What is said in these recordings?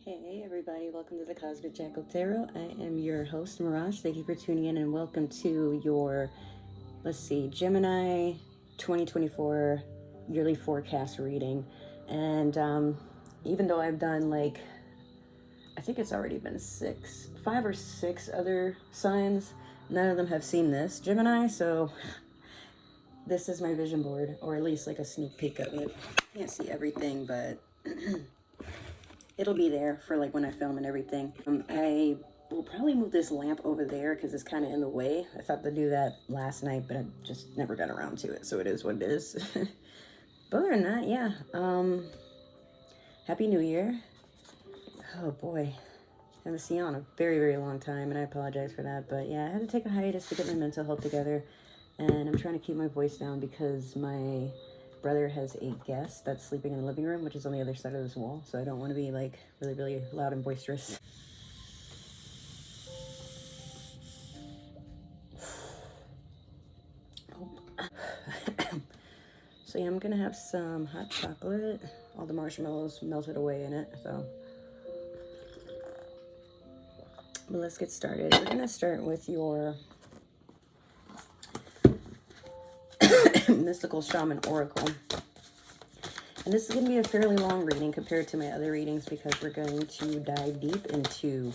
Hey everybody, welcome to the Cosmic Jackal Tarot. I am your host, Mirage. Thank you for tuning in and welcome to your, Gemini 2024 yearly forecast reading. And even though I've done I think it's already been 5 or 6 other signs, none of them have seen this Gemini, so this is my vision board, or at least like a sneak peek of it. Can't see everything, but it'll be there for when I film and everything. I will probably move this lamp over there because it's kind of in the way. I thought to do that last night, but I just never got around to it, so it is what it is. But other than that, yeah. Happy New Year. Oh boy, haven't seen you on a very, very long time, and I apologize for that. But yeah, I had to take a hiatus to get my mental health together, and I'm trying to keep my voice down because my brother has a guest that's sleeping in the living room, which is on the other side of this wall, so I don't want to be really, really loud and boisterous. So yeah, I'm gonna have some hot chocolate. All the marshmallows melted away in it, so. But let's get started. We're gonna start with your Mystical Shaman Oracle. And this is going to be a fairly long reading compared to my other readings because we're going to dive deep into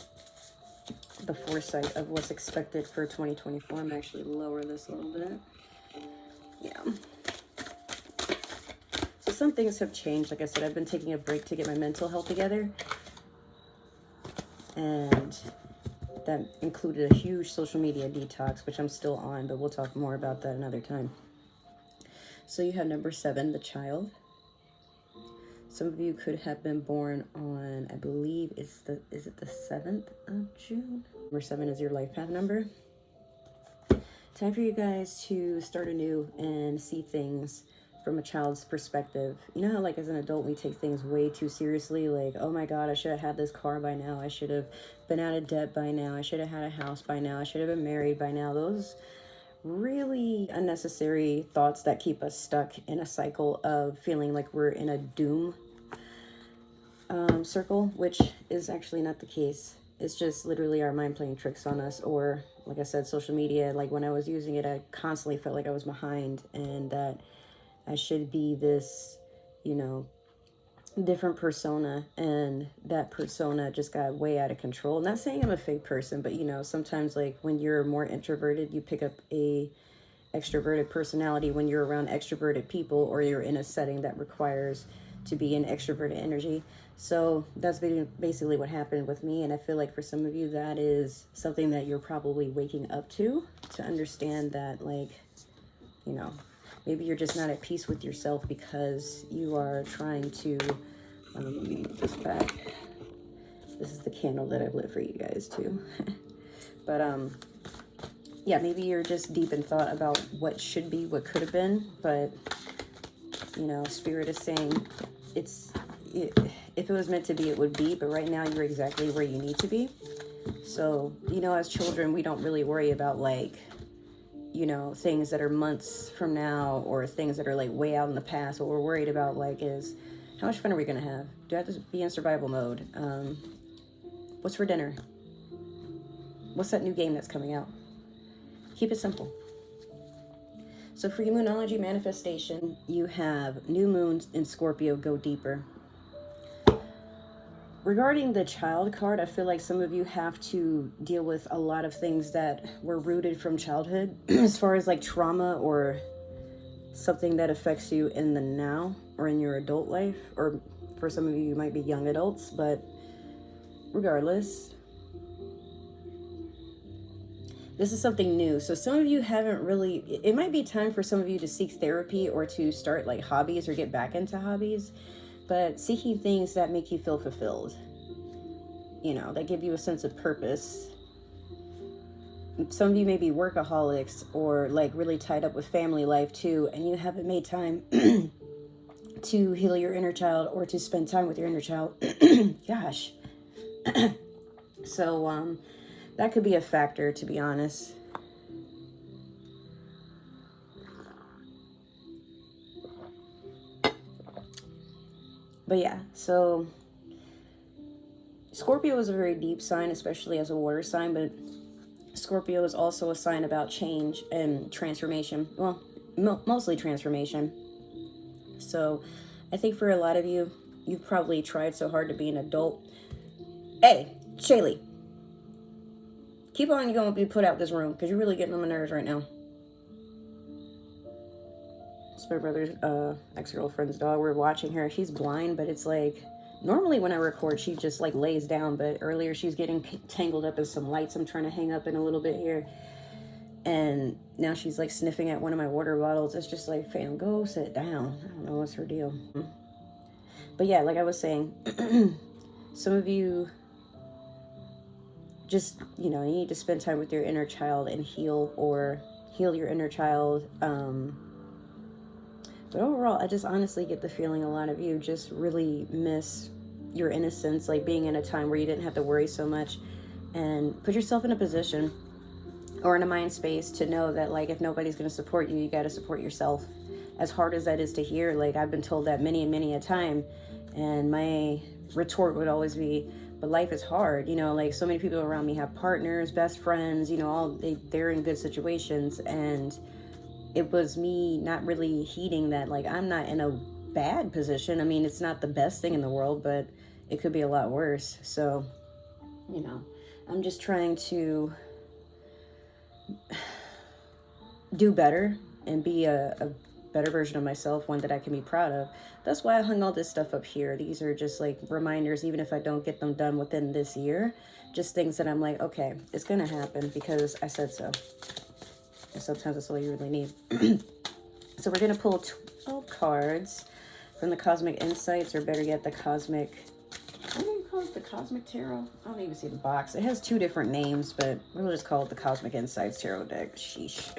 the foresight of what's expected for 2024. I'm actually lower this a little bit. Yeah. So some things have changed. Like I said, I've been taking a break to get my mental health together. And that included a huge social media detox, which I'm still on, but we'll talk more about that another time. So you have number 7, the child. Some of you could have been born on, I believe is it the 7th of June? Number 7 is your life path number. Time for you guys to start anew and see things from a child's perspective. You know how as an adult we take things way too seriously, oh my god, I should have had this car by now, I should have been out of debt by now, I should have had a house by now, I should have been married by now. Those really unnecessary thoughts that keep us stuck in a cycle of feeling like we're in a doom circle, which is actually not the case. It's just literally our mind playing tricks on us, or like I said, social media. When I was using it, I constantly felt like I was behind and that I should be this, different persona, and that persona just got way out of control. Not saying I'm a fake person, but sometimes when you're more introverted, you pick up a extroverted personality when you're around extroverted people, or you're in a setting that requires to be in extroverted energy. So that's basically what happened with me, and I feel like for some of you that is something that you're probably waking up to understand that maybe you're just not at peace with yourself because you are trying to let me move this back. This is the candle that I've lit for you guys too. But yeah, maybe you're just deep in thought about what should be, what could have been, but Spirit is saying if it was meant to be, it would be, but right now you're exactly where you need to be. So, as children, we don't really worry about things that are months from now, or things that are way out in the past. What we're worried about is how much fun are we going to have? Do I have to be in survival mode? What's for dinner? What's that new game that's coming out? Keep it simple. So for your Moonology manifestation, you have new moons in Scorpio, go deeper. Regarding the child card, I feel like some of you have to deal with a lot of things that were rooted from childhood as far as trauma or something that affects you in the now or in your adult life, or for some of you, you might be young adults, but regardless, this is something new. So some of you haven't really, it might be time for some of you to seek therapy or to start hobbies or get back into hobbies, but seeking things that make you feel fulfilled, that give you a sense of purpose. Some of you may be workaholics or really tied up with family life too, and you haven't made time to heal your inner child or to spend time with your inner child. Gosh. So that could be a factor, to be honest. But yeah, so Scorpio is a very deep sign, especially as a water sign, but Scorpio is also a sign about change and transformation. Well, mostly transformation. So I think for a lot of you, you've probably tried so hard to be an adult. Hey, Shaylee, keep on, you're going to be put out this room because you're really getting on my nerves right now. It's my brother's ex-girlfriend's dog. We're watching her. She's blind, but it's like, normally when I record, she just like lays down, but earlier she's getting tangled up in some lights I'm trying to hang up in a little bit here. And now she's like sniffing at one of my water bottles. It's just like, fam, go sit down. I don't know what's her deal. But yeah, like I was saying, some of you just, you know, you need to spend time with your inner child and heal your inner child. But overall, I just honestly get the feeling a lot of you just really miss your innocence, like being in a time where you didn't have to worry so much, and put yourself in a position or in a mind space to know that, like, if nobody's going to support you, you got to support yourself. As hard as that is to hear, like, I've been told that many and many a time, and my retort would always be, but life is hard, you know, like, so many people around me have partners, best friends, you know, they're in good situations, and it was me not really heeding that, like, I'm not in a bad position. I mean, it's not the best thing in the world, but it could be a lot worse. So, you know, I'm just trying to do better and be a better version of myself, one that I can be proud of. That's why I hung all this stuff up here. These are just like reminders, even if I don't get them done within this year, just things that I'm like, okay, it's going to happen because I said so. And sometimes that's all you really need. So we're going to pull 12 cards from the Cosmic Insights, or better yet, the Cosmic... What do you call it? The Cosmic Tarot? I don't even see the box. It has two different names, but we'll just call it the Cosmic Insights Tarot deck. Sheesh.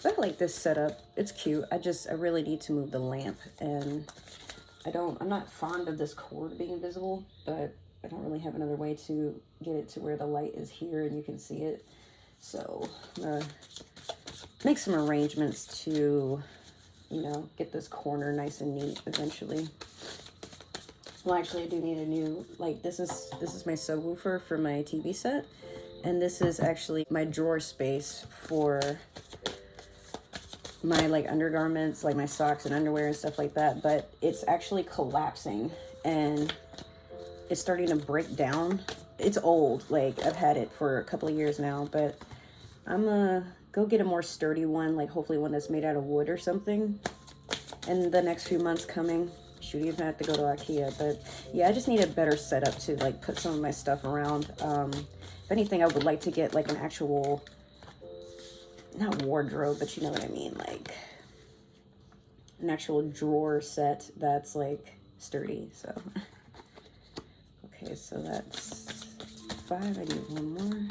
I like this setup. It's cute. I really need to move the lamp, and I'm not fond of this cord being visible, but I don't really have another way to get it to where the light is here and you can see it. So I'm gonna make some arrangements to, you know, get this corner nice and neat eventually. Well, actually, I do need a new, like, this is my subwoofer for my TV set, and this is actually my drawer space for my, like, undergarments, like my socks and underwear and stuff like that, but it's actually collapsing and it's starting to break down. It's old, like, I've had it for a couple of years now, but I'm gonna go get a more sturdy one, like hopefully one that's made out of wood or something in the next few months coming. Shoot, even have to go to IKEA, but yeah, I just need a better setup to, like, put some of my stuff around. If anything, I would like to get, like, an actual, not wardrobe, but you know what I mean, like an actual drawer set that's, like, sturdy. So okay, so that's 5. I need one more.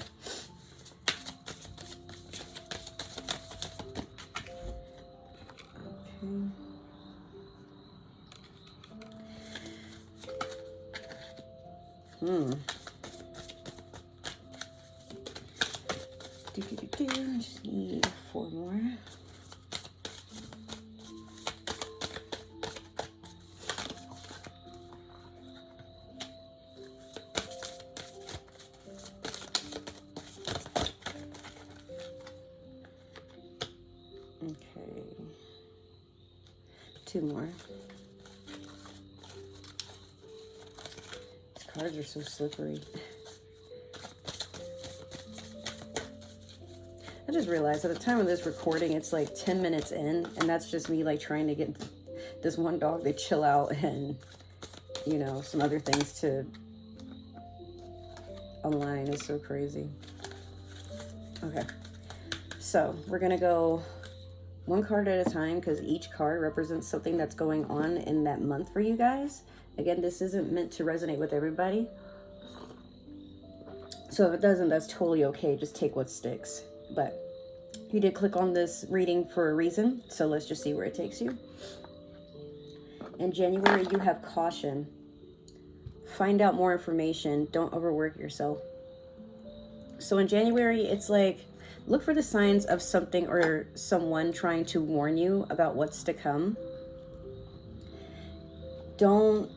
Okay. Just need 4 more. Okay. 2 more. These cards are so slippery. I just realized at the time of this recording, it's like 10 minutes in, and that's just me, like, trying to get this one dog to chill out and, you know, some other things to align. It's so crazy. Okay, so we're gonna go one card at a time because each card represents something that's going on in that month for you guys. Again, this isn't meant to resonate with everybody, so if it doesn't, that's totally okay. Just take what sticks. But you did click on this reading for a reason, so let's just see where it takes you. In January, you have caution. Find out more information. Don't overwork yourself. So in January, it's like Look for the signs of something or someone trying to warn you about what's to come. Don't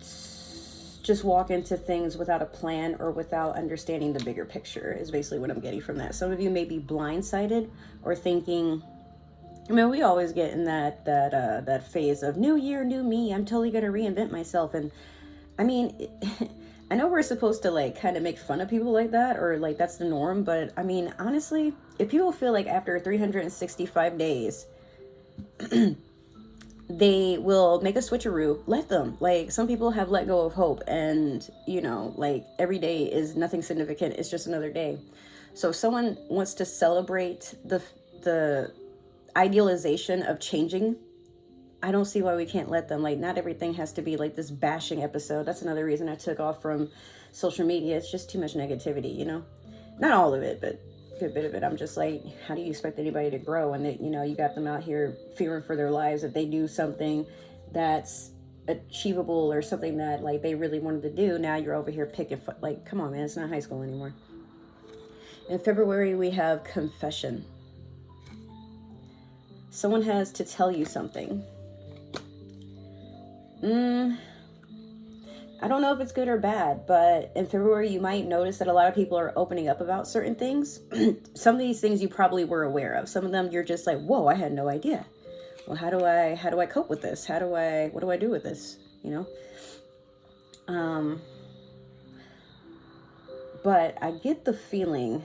just walk into things without a plan or without understanding the bigger picture, is basically what I'm getting from that. Some of you may be blindsided or thinking, I mean, we always get in that phase of new year, new me. I'm totally going to reinvent myself. And I mean, I know we're supposed to like kind of make fun of people like that, or like that's the norm. But I mean, honestly, if people feel like after 365 days, they will make a switcheroo, let them. Like, some people have let go of hope, and you know, like, every day is nothing significant, it's just another day. So if someone wants to celebrate the idealization of changing, I don't see why we can't let them. Like, not everything has to be like this bashing episode. That's another reason I took off from social media. It's just too much negativity, you know? Not all of it, but a good bit of it. I'm just like, how do you expect anybody to grow when they, you know, you got them out here fearing for their lives? If they do something that's achievable or something that like they really wanted to do, now you're over here picking, like, come on, man, it's not high school anymore. In February, we have confession. Someone has to tell you something. I don't know if it's good or bad, but in February, you might notice that a lot of people are opening up about certain things. Some of these things you probably were aware of. Some of them you're just like, whoa, I had no idea. Well, how do I cope with this? What do I do with this? You know? But I get the feeling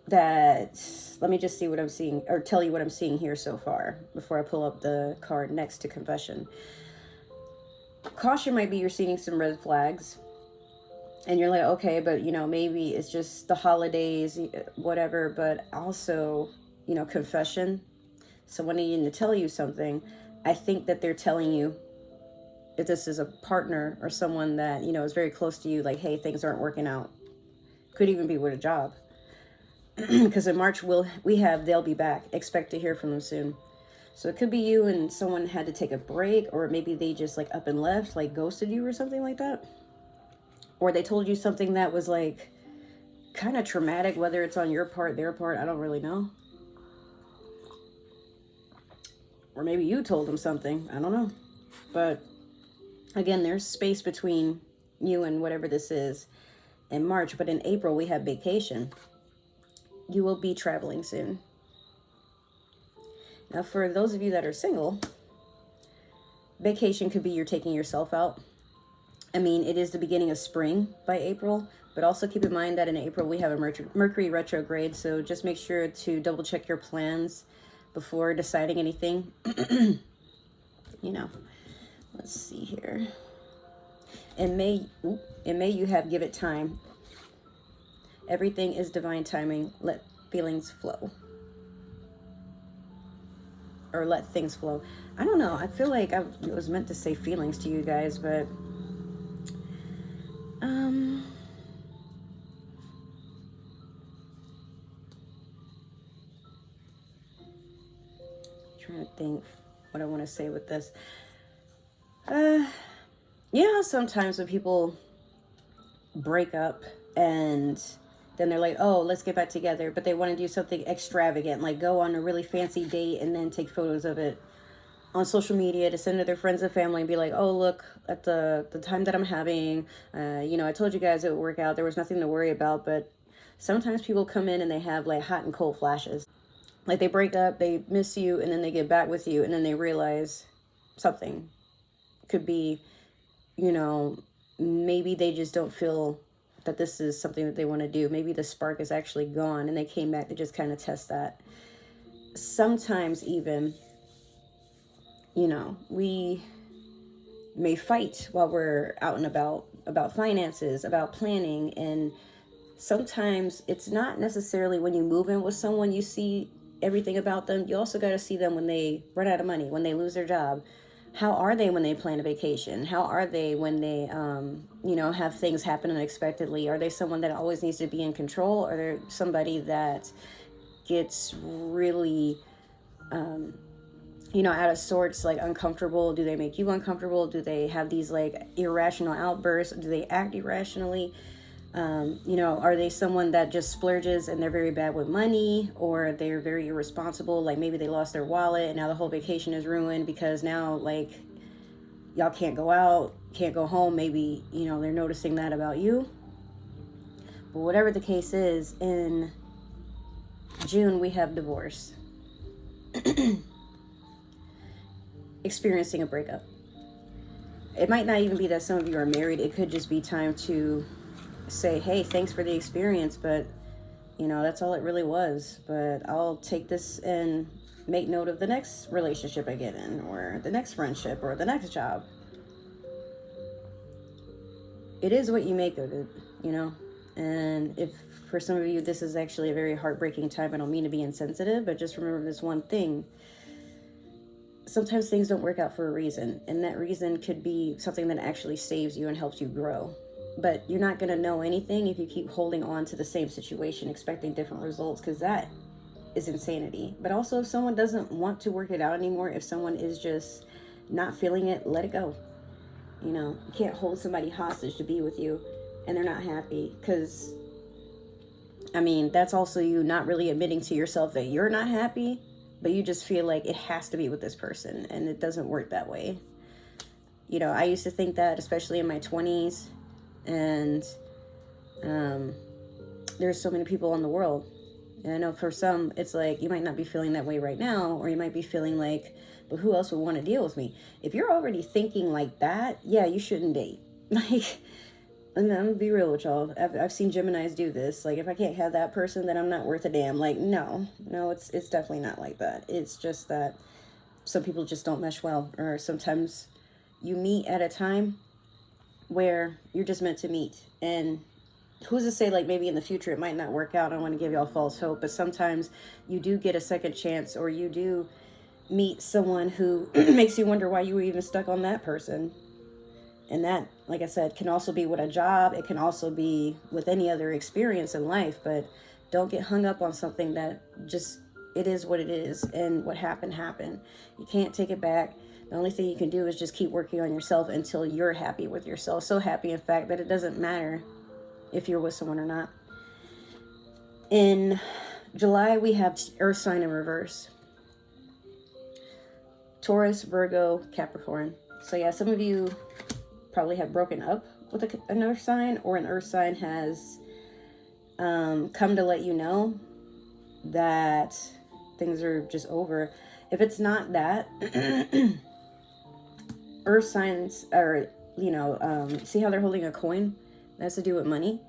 that, let me just see what I'm seeing, or tell you what I'm seeing here so far before I pull up the card next to confession. Caution might be you're seeing some red flags and you're like, okay, but you know, maybe it's just the holidays, whatever. But also, you know, confession, someone needing to tell you something. I think that they're telling you if this is a partner or someone that, you know, is very close to you, like, hey, things aren't working out. Could even be with a job. Because in March they'll be back. Expect to hear from them soon. So it could be you and someone had to take a break, or maybe they just like up and left, like ghosted you or something like that. Or they told you something that was like kind of traumatic, whether it's on your part, their part, I don't really know. Or maybe you told them something, I don't know. But again, there's space between you and whatever this is in March. But in April, we have vacation. You will be traveling soon. Now, for those of you that are single, vacation could be you're taking yourself out. I mean, it is the beginning of spring by April, but also keep in mind that in April we have a Mercury retrograde, so just make sure to double check your plans before deciding anything. You know, let's see here. In May you have give it time. Everything is divine timing. Let feelings flow. Or let things flow. I don't know. I feel like I was meant to say feelings to you guys, but trying to think what I want to say with this. You know, sometimes when people break up and then they're like, oh, let's get back together, but they want to do something extravagant, like go on a really fancy date and then take photos of it on social media to send to their friends and family and be like, oh, look at the time that I'm having. You know, I told you guys it would work out. There was nothing to worry about. But sometimes people come in and they have like hot and cold flashes. Like they break up, they miss you, and then they get back with you, and then they realize something. Could be, you know, maybe they just don't feel that this is something that they want to do. Maybe the spark is actually gone and they came back to just kind of test that. Sometimes even, you know, we may fight while we're out and about finances, about planning. And sometimes it's not necessarily when you move in with someone, you see everything about them. You also got to see them when they run out of money, when they lose their job. How are they when they plan a vacation? How are they when they, you know, have things happen unexpectedly? Are they someone that always needs to be in control? Or are they somebody that gets really, you know, out of sorts, like uncomfortable? Do they make you uncomfortable? Do they have these like irrational outbursts? Do they act irrationally? You know, are they someone that just splurges and they're very bad with money, or they're very irresponsible? Like maybe they lost their wallet and now the whole vacation is ruined because now like y'all can't go out, can't go home. Maybe, you know, they're noticing that about you. But whatever the case is, in June we have divorce. Experiencing a breakup. It might not even be that some of you are married. It could just be time to say, hey, thanks for the experience, but you know, that's all it really was. But I'll take this and make note of the next relationship I get in, or the next friendship, or the next job. It is what you make of it, you know. And if for some of you this is actually a very heartbreaking time, I don't mean to be insensitive, but just remember this one thing. Sometimes things don't work out for a reason, and that reason could be something that actually saves you and helps you grow. But you're not going to know anything if you keep holding on to the same situation, expecting different results, because that is insanity. But also, if someone doesn't want to work it out anymore, if someone is just not feeling it, let it go. You know, you can't hold somebody hostage to be with you and they're not happy, because, I mean, that's also you not really admitting to yourself that you're not happy, but you just feel like it has to be with this person, and it doesn't work that way. You know, I used to think that, especially in my 20s, and there's so many people in the world. And I know for some, it's like, you might not be feeling that way right now, or you might be feeling like, but who else would want to deal with me? If you're already thinking like that, yeah, you shouldn't date. Like, I'm gonna be real with y'all. I've seen Geminis do this. Like, if I can't have that person, then I'm not worth a damn. Like, no, it's definitely not like that. It's just that some people just don't mesh well, or sometimes you meet at a time where you're just meant to meet. And who's to say, like, maybe in the future it might not work out. I don't want to give y'all false hope, but sometimes you do get a second chance, or you do meet someone who makes you wonder why you were even stuck on that person. And that, like I said, can also be with a job. It can also be with any other experience in life. But don't get hung up on something that just, it is what it is. And what happened, happened. You can't take it back. The only thing you can do is just keep working on yourself until you're happy with yourself. So happy, in fact, that it doesn't matter if you're with someone or not. In July, we have Earth sign in reverse. Taurus, Virgo, Capricorn. So yeah, some of you probably have broken up with an earth sign, or an earth sign has come to let you know that things are just over. If it's not that, earth signs are, you know, see how they're holding a coin? That has to do with money.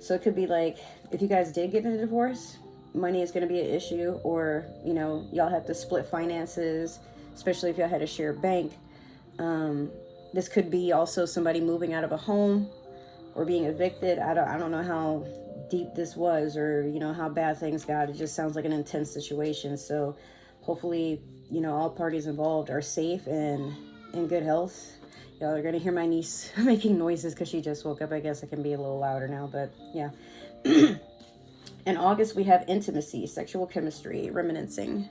So it could be like, if you guys did get in a divorce, money is going to be an issue, or, you know, y'all have to split finances, especially if y'all had to share a bank. This could be also somebody moving out of a home or being evicted. I don't know how deep this was, or, you know, how bad things got. It just sounds like an intense situation. So hopefully, you know, all parties involved are safe and in good health. Y'all are going to hear my niece making noises because she just woke up. I guess it can be a little louder now, but yeah. In August, we have intimacy, sexual chemistry, reminiscing.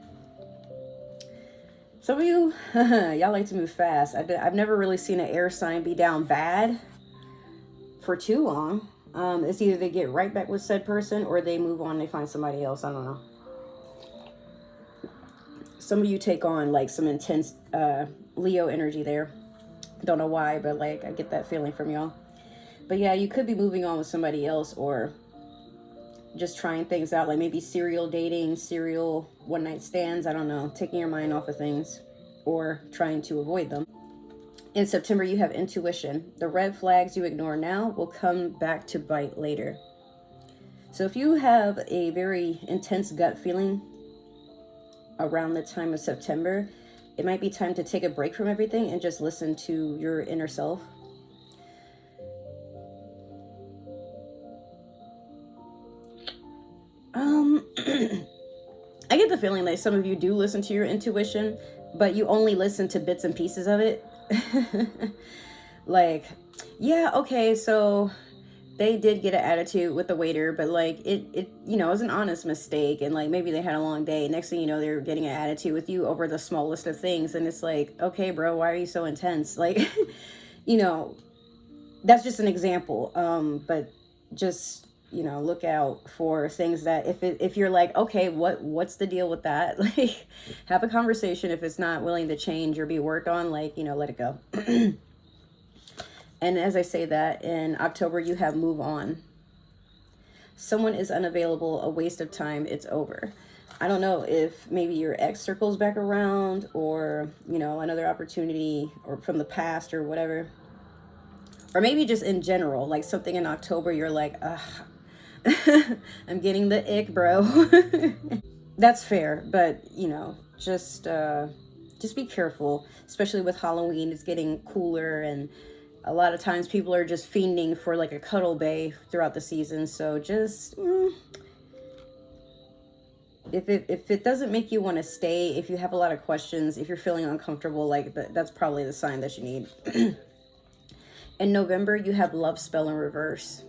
Some of you, y'all like to move fast. I've never really seen an air sign be down bad for too long. It's either they get right back with said person, or they move on, they find somebody else. I don't know. Some of you take on like some intense Leo energy there. Don't know why, but like I get that feeling from y'all. But yeah, you could be moving on with somebody else, or just trying things out, like maybe serial dating, serial one night stands. I don't know, taking your mind off of things or trying to avoid them. In September, you have intuition. The red flags you ignore now will come back to bite later. So if you have a very intense gut feeling around the time of September, it might be time to take a break from everything and just listen to your inner self. I get the feeling like some of you do listen to your intuition, but you only listen to bits and pieces of it. Like, yeah, okay, so they did get an attitude with the waiter, but like it you know, it was an honest mistake, and like maybe they had a long day. Next thing you know, they're getting an attitude with you over the smallest of things, and it's like, okay, bro, why are you so intense? Like, you know, that's just an example. But just, you know, look out for things that if you're like, okay, what's the deal with that? Like, have a conversation. If it's not willing to change or be worked on, like, you know, let it go. And as I say that, in October, you have move on. Someone is unavailable, a waste of time, it's over. I don't know if maybe your ex circles back around, or, you know, another opportunity or from the past or whatever. Or maybe just in general, like something in October, you're like, ugh, I'm getting the ick, bro. That's fair, but, you know, just be careful, especially with Halloween. It's getting cooler, and a lot of times people are just fiending for like a cuddle bae throughout the season. So just if it doesn't make you want to stay, if you have a lot of questions, if you're feeling uncomfortable, like that's probably the sign that you need. In November, you have love spell in reverse.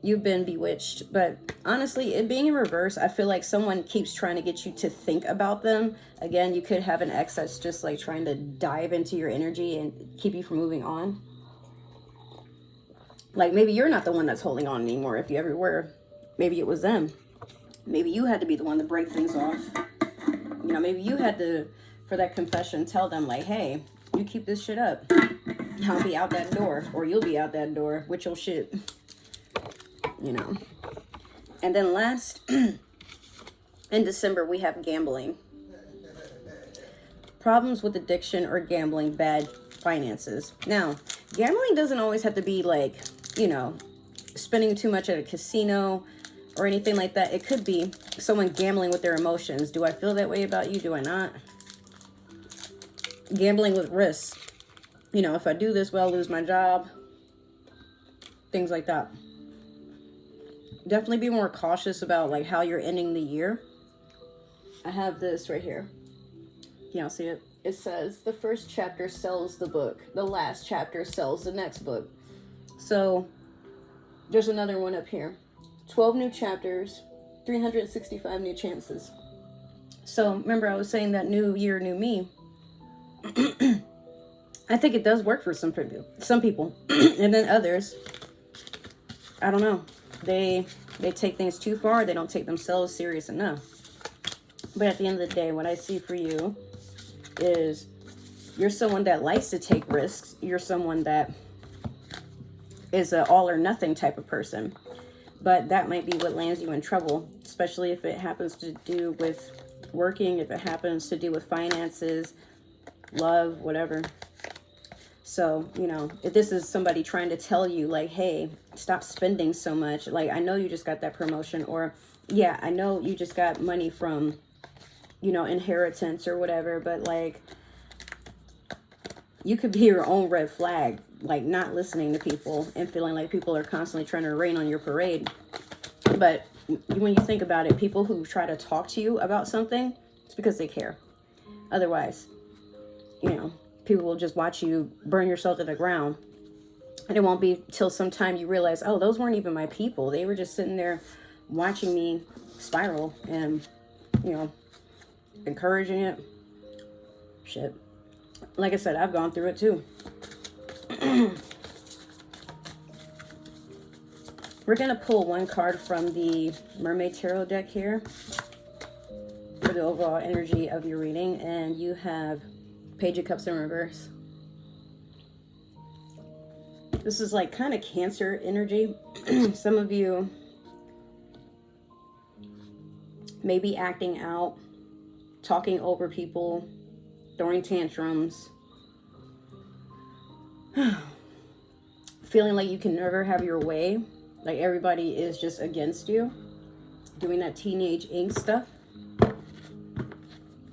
You've been bewitched, but honestly, it being in reverse, I feel like someone keeps trying to get you to think about them. Again, you could have an ex that's just like trying to dive into your energy and keep you from moving on. Like, maybe you're not the one that's holding on anymore, if you ever were. Maybe it was them. Maybe you had to be the one to break things off. You know, maybe you had to, for that confession, tell them like, hey, you keep this shit up, I'll be out that door, or you'll be out that door with your shit. You know. And then last, in December, we have gambling. Problems with addiction or gambling, bad finances. Now, gambling doesn't always have to be like, you know, spending too much at a casino or anything like that. It could be someone gambling with their emotions. Do I feel that way about you? Do I not? Gambling with risks. You know, if I do this, well, I'll lose my job. Things like that. Definitely be more cautious about like how you're ending the year. I have this right here. You don't see it? It says the first chapter sells the book. The last chapter sells the next book. So there's another one up here. 12 new chapters, 365 new chances. So remember I was saying that new year, new me. I think it does work for some people. And then others, I don't know. They take things too far. They don't take themselves serious enough. But at the end of the day, what I see for you is you're someone that likes to take risks. You're someone that is an all or nothing type of person. But that might be what lands you in trouble, especially if it happens to do with working, if it happens to do with finances, love, whatever. So, you know, if this is somebody trying to tell you like, hey, stop spending so much. Like, I know you just got that promotion, or yeah, I know you just got money from, you know, inheritance or whatever, but like, you could be your own red flag, like not listening to people and feeling like people are constantly trying to rain on your parade. But when you think about it, people who try to talk to you about something, it's because they care. Otherwise, you know, people will just watch you burn yourself to the ground. And it won't be till sometime you realize, oh, those weren't even my people. They were just sitting there watching me spiral and, you know, encouraging it. Shit. Like I said, I've gone through it too. We're going to pull one card from the Mermaid Tarot deck here for the overall energy of your reading. And you have Page of Cups in reverse. This is like kind of Cancer energy. Some of you may be acting out, talking over people, throwing tantrums, feeling like you can never have your way, like everybody is just against you, doing that teenage angst stuff.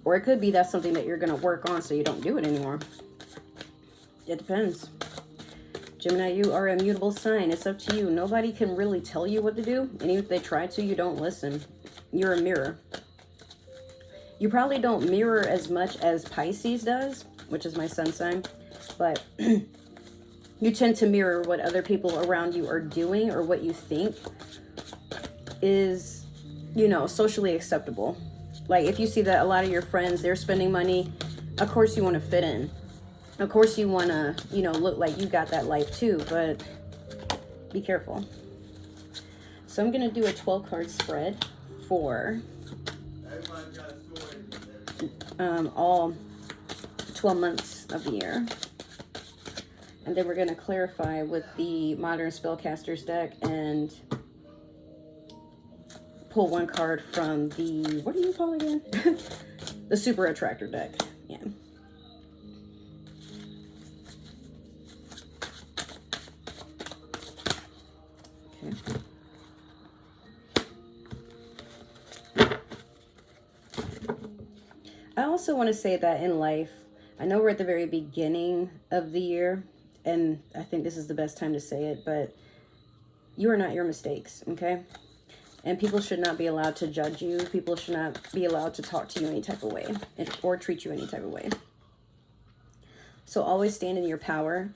Or it could be that's something that you're going to work on so you don't do it anymore. It depends. Gemini, you are a mutable sign. It's up to you. Nobody can really tell you what to do. And even if they try to, you don't listen. You're a mirror. You probably don't mirror as much as Pisces does, which is my sun sign. But you tend to mirror what other people around you are doing or what you think is, you know, socially acceptable. Like if you see that a lot of your friends, they're spending money, of course you want to fit in. Of course you want to, you know, look like you got that life too. But be careful. So I'm going to do a 12 card spread for all 12 months of the year. And then we're going to clarify with the Modern Spellcasters deck and pull one card from the, what do you call it again? The Super Attractor deck. Yeah. Okay. I also want to say that in life, I know we're at the very beginning of the year, and I think this is the best time to say it, but you are not your mistakes, okay? And people should not be allowed to judge you. People should not be allowed to talk to you any type of way or treat you any type of way. So always stand in your power.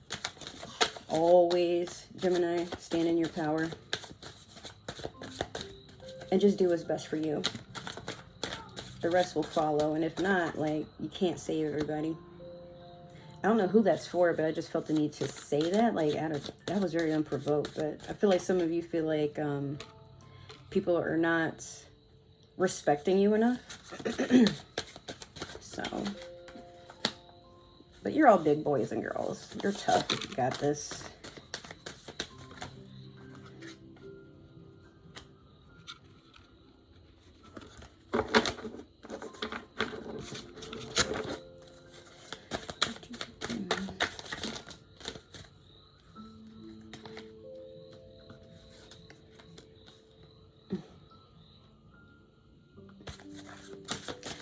Always, Gemini, stand in your power. And just do what's best for you. The rest will follow. And if not, like, you can't save everybody. I don't know who that's for, but I just felt the need to say that. Like, that was very unprovoked. But I feel like some of you feel like people are not respecting you enough. So, but you're all big boys and girls. You're tough. You got this.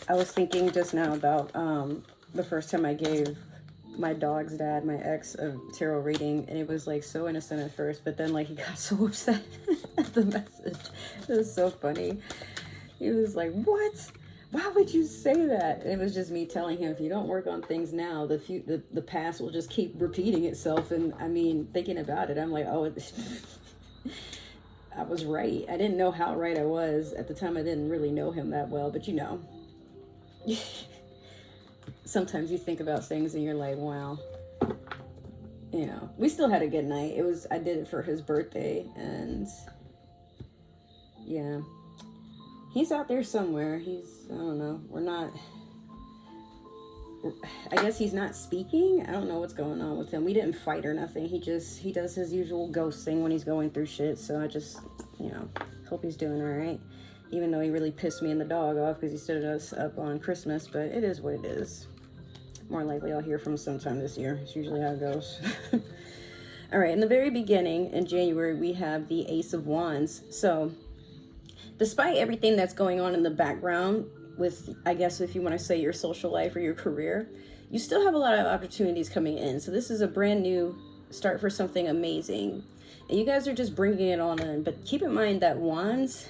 I was thinking just now about the first time I gave my dog's dad, my ex, a tarot reading, and it was like so innocent at first, but then like he got so upset at the message. It was so funny. He was like, "What? Why would you say that?" And it was just me telling him, if you don't work on things now, the past will just keep repeating itself. And I mean, thinking about it, I'm like, oh, I was right. I didn't know how right I was at the time. I didn't really know him that well, but you know. Sometimes you think about things and you're like, wow. You know, we still had a good night. I did it for his birthday, and yeah, he's out there somewhere. I don't know, I guess he's not speaking. I don't know what's going on with him. We didn't fight or nothing. He does his usual ghost thing when he's going through shit. So I just, hope he's doing all right. Even though he really pissed me and the dog off because he stood us up on Christmas, but it is what it is. More likely I'll hear from him sometime this year. It's usually how it goes. All right, in the very beginning, in January, we have the Ace of Wands. So despite everything that's going on in the background with, I guess if you want to say your social life or your career, you still have a lot of opportunities coming in. So this is a brand new start for something amazing. And you guys are just bringing it on in. But keep in mind that Wands...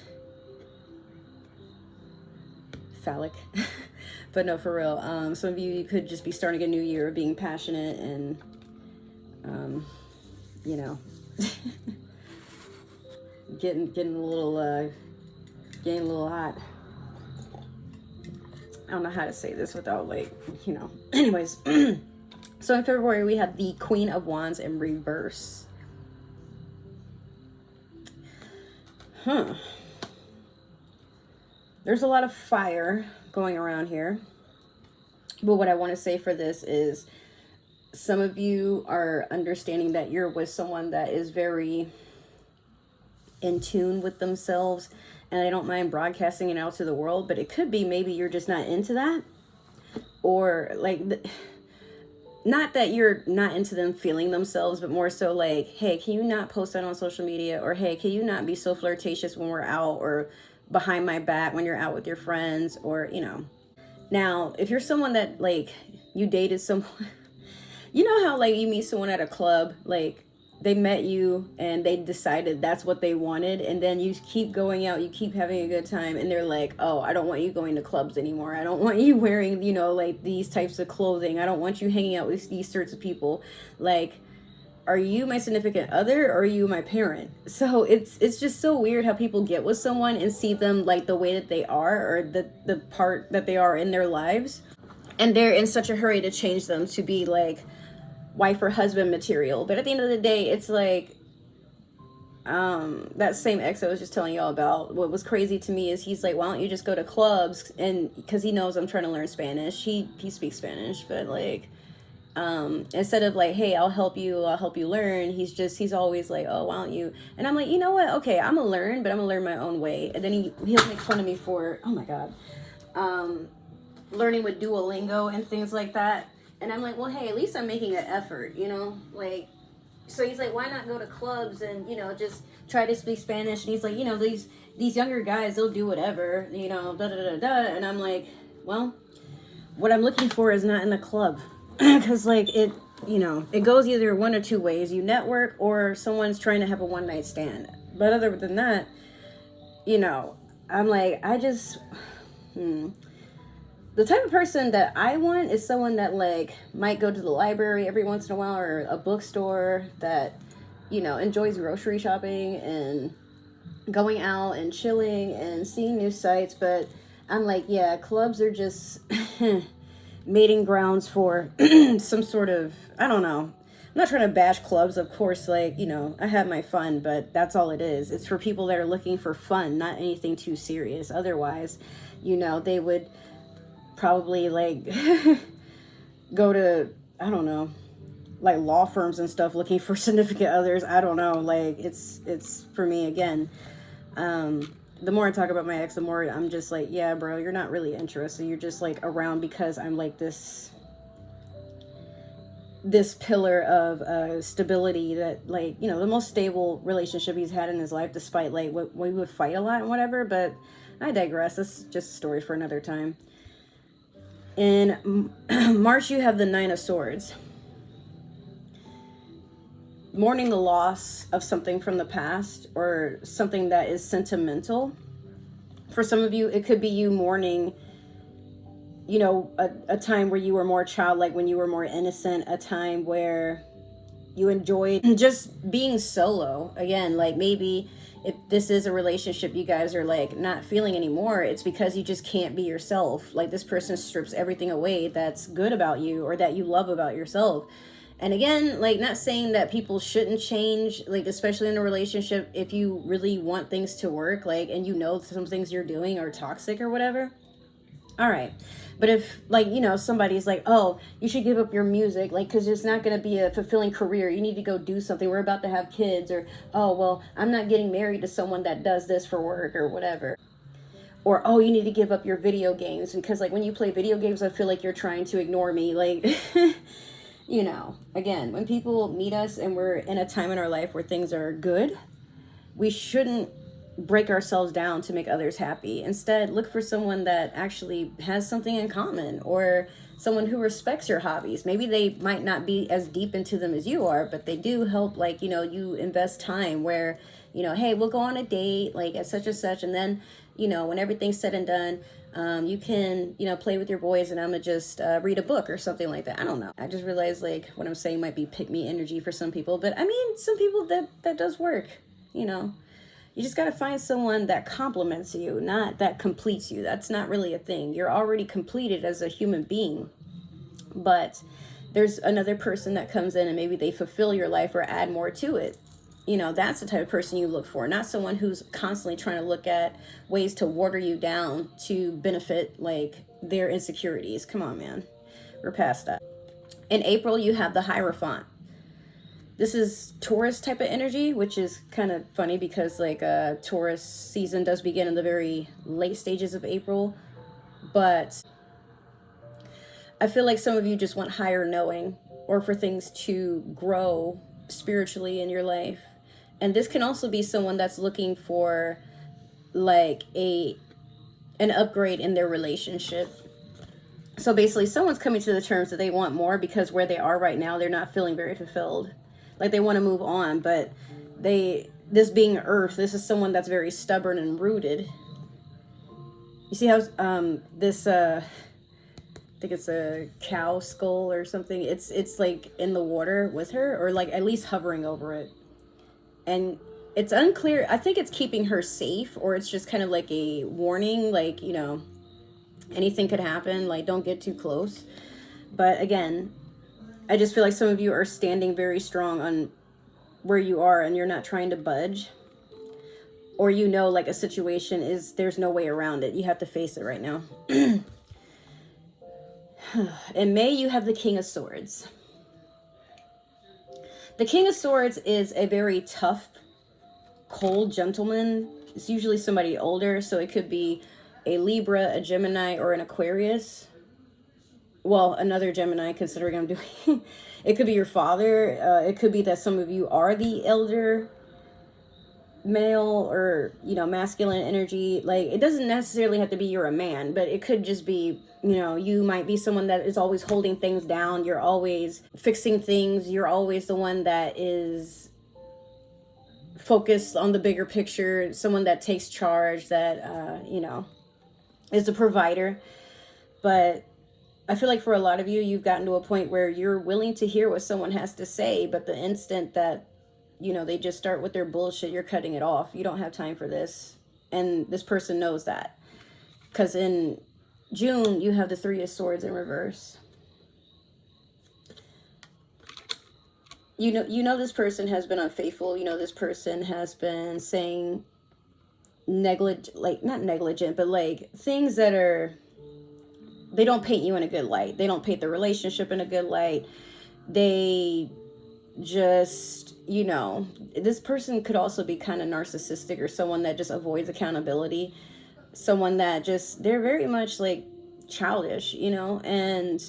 phallic. But no, for real, some of you could just be starting a new year being passionate and getting a little hot. I don't know how to say this without anyways. So in February we have the Queen of Wands in reverse. There's a lot of fire going around here. But what I want to say for this is some of you are understanding that you're with someone that is very in tune with themselves, and they don't mind broadcasting it out to the world, but it could be maybe you're just not into that. Or not that you're not into them feeling themselves, but more so like, hey, can you not post that on social media? Or hey, can you not be so flirtatious when we're out, or behind my back when you're out with your friends, or Now if you're someone that you dated someone, you know how you meet someone at a club, they met you and they decided that's what they wanted, and then you keep going out, you keep having a good time, and they're like, oh, I don't want you going to clubs anymore, I don't want you wearing these types of clothing, I don't want you hanging out with these sorts of people. Are you my significant other, or are you my parent? So it's just so weird how people get with someone and see them the way that they are, or the part that they are in their lives, and they're in such a hurry to change them to be wife or husband material. But at the end of the day, it's that same ex I was just telling y'all about, what was crazy to me is he's like, why don't you just go to clubs? And because he knows I'm trying to learn Spanish. He speaks Spanish, but like, instead of like, hey, I'll help you learn, he's always like, oh, why don't you? And I'm like, you know what, okay, I'm gonna learn, but I'm gonna learn my own way. And then he'll make fun of me for, oh my god, learning with Duolingo and things like that. And I'm like, well, hey, at least I'm making an effort, you know, like. So he's like, why not go to clubs and, you know, just try to speak Spanish? And he's like, you know, these younger guys, they'll do whatever, you know, da da da da. And I'm like, well, what I'm looking for is not in the club. Because, like, it, you know, it goes either one or two ways. You network or someone's trying to have a one-night stand. But other than that, you know, I'm like, the type of person that I want is someone that, like, might go to the library every once in a while or a bookstore, that, you know, enjoys grocery shopping and going out and chilling and seeing new sights. But I'm like, yeah, clubs are just mating grounds for some sort of, I don't know. I'm not trying to bash clubs, of course, like, you know, I have my fun, but that's all it is. It's for people that are looking for fun, not anything too serious. Otherwise, you know, they would probably like go to, I don't know, like law firms and stuff looking for significant others. I don't know, like it's for me, again, the more I talk about my ex, the more I'm just like, yeah, bro, you're not really interested. You're just like around because I'm like this pillar of stability, that, like, you know, the most stable relationship he's had in his life, despite like what we would fight a lot and whatever. But I digress. This is just a story for another time. In March, you have the Nine of Swords. Mourning the loss of something from the past or something that is sentimental. For some of you, it could be you mourning, you know, a time where you were more childlike, when you were more innocent, a time where you enjoyed just being solo. Again, like, maybe if this is a relationship you guys are like not feeling anymore, it's because you just can't be yourself. Like, this person strips everything away that's good about you or that you love about yourself. And again, like, not saying that people shouldn't change, like, especially in a relationship, if you really want things to work, like, and you know some things you're doing are toxic or whatever. All right. But if, like, you know, somebody's like, oh, you should give up your music, like, because it's not going to be a fulfilling career. You need to go do something. We're about to have kids. Or, oh, well, I'm not getting married to someone that does this for work or whatever. Or, oh, you need to give up your video games because, like, when you play video games, I feel like you're trying to ignore me. Like, you know, again, when people meet us and we're in a time in our life where things are good, we shouldn't break ourselves down to make others happy. Instead, look for someone that actually has something in common, or someone who respects your hobbies. Maybe they might not be as deep into them as you are, but they do help, like, you know, you invest time where, you know, hey, we'll go on a date, like, at such and such, and then, you know, when everything's said and done, you can, you know, play with your boys and I'm gonna just read a book or something like that. I don't know. I just realized, like, what I'm saying might be pick me energy for some people, but I mean, some people that does work, you know. You just got to find someone that complements you, not that completes you. That's not really a thing. You're already completed as a human being. But there's another person that comes in and maybe they fulfill your life or add more to it. You know, that's the type of person you look for, not someone who's constantly trying to look at ways to water you down to benefit, like, their insecurities. Come on, man. We're past that. In April, you have the Hierophant. This is Taurus type of energy, which is kind of funny because, like, Taurus season does begin in the very late stages of April. But I feel like some of you just want higher knowing, or for things to grow spiritually in your life. And this can also be someone that's looking for, like, an upgrade in their relationship. So basically, someone's coming to the terms that they want more because where they are right now, they're not feeling very fulfilled. Like, they want to move on, but this being Earth, this is someone that's very stubborn and rooted. You see how this I think it's a cow skull or something. It's like in the water with her, or like at least hovering over it. And it's unclear. I think it's keeping her safe, or it's just kind of like a warning, like, you know, anything could happen, like, don't get too close. But again, I just feel like some of you are standing very strong on where you are and you're not trying to budge. or you know, like a situation is, there's no way around it. You have to face it right now. In May, you have the King of Swords. The King of Swords is a very tough, cold gentleman. It's usually somebody older, so it could be a Libra, a Gemini, or an Aquarius. Well, another Gemini, considering I'm doing... It could be your father. It could be that some of you are the elder male or, you know, masculine energy. Like, it doesn't necessarily have to be you're a man, but it could just be, you know, you might be someone that is always holding things down. You're always fixing things. You're always the one that is focused on the bigger picture. Someone that takes charge, that, you know, is the provider. But I feel like for a lot of you, you've gotten to a point where you're willing to hear what someone has to say, but the instant that, you know, they just start with their bullshit, you're cutting it off. You don't have time for this. And this person knows that. Because in June, you have the Three of Swords in reverse. You know this person has been unfaithful. You know this person has been saying not negligent, but like things that are... They don't paint you in a good light. They don't paint the relationship in a good light. They just, you know, this person could also be kind of narcissistic, or someone that just avoids accountability. Someone that just, they're very much like childish, you know, and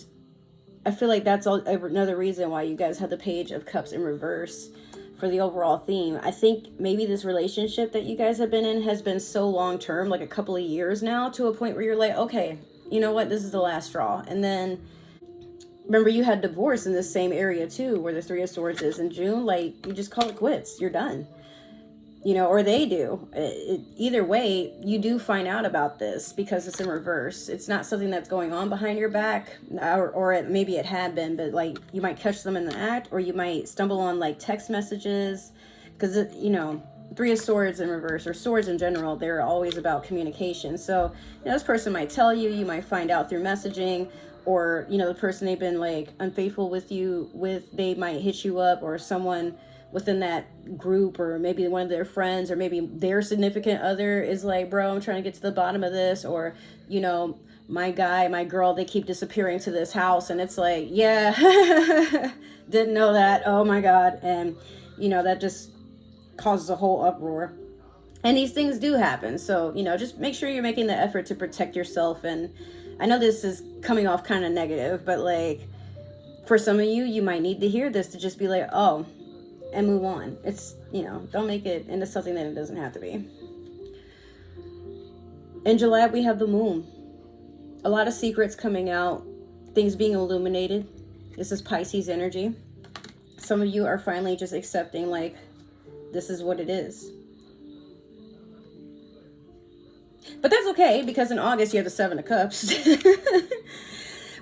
I feel like that's another reason why you guys have the Page of Cups in reverse for the overall theme. I think maybe this relationship that you guys have been in has been so long term, like a couple of years now, to a point where you're like, okay, you know what, this is the last straw. And then remember, you had divorce in this same area too, where the Three of Swords is in June. Like, you just call it quits. You're done. You know, or they do. Either way, you do find out about this because it's in reverse. It's not something that's going on behind your back, or maybe it had been, but like you might catch them in the act, or you might stumble on like text messages, because, you know, Three of Swords in reverse, or swords in general, they're always about communication. So, you know, this person might tell you, you might find out through messaging, or, you know, the person they've been like unfaithful with you with, they might hit you up, or someone within that group, or maybe one of their friends, or maybe their significant other is like, bro, I'm trying to get to the bottom of this, or, you know, my guy, my girl, they keep disappearing to this house, and it's like, yeah, didn't know that, oh my God. And, you know, that just causes a whole uproar. And these things do happen. So, you know, just make sure you're making the effort to protect yourself. And I know this is coming off kind of negative, but like for some of you, you might need to hear this to just be like, oh, and move on. It's, you know, don't make it into something that it doesn't have to be. In July, we have the moon. A lot of secrets coming out, things being illuminated. This is Pisces energy. Some of you are finally just accepting, like, this is what it is. But that's okay, because in August you have the Seven of Cups.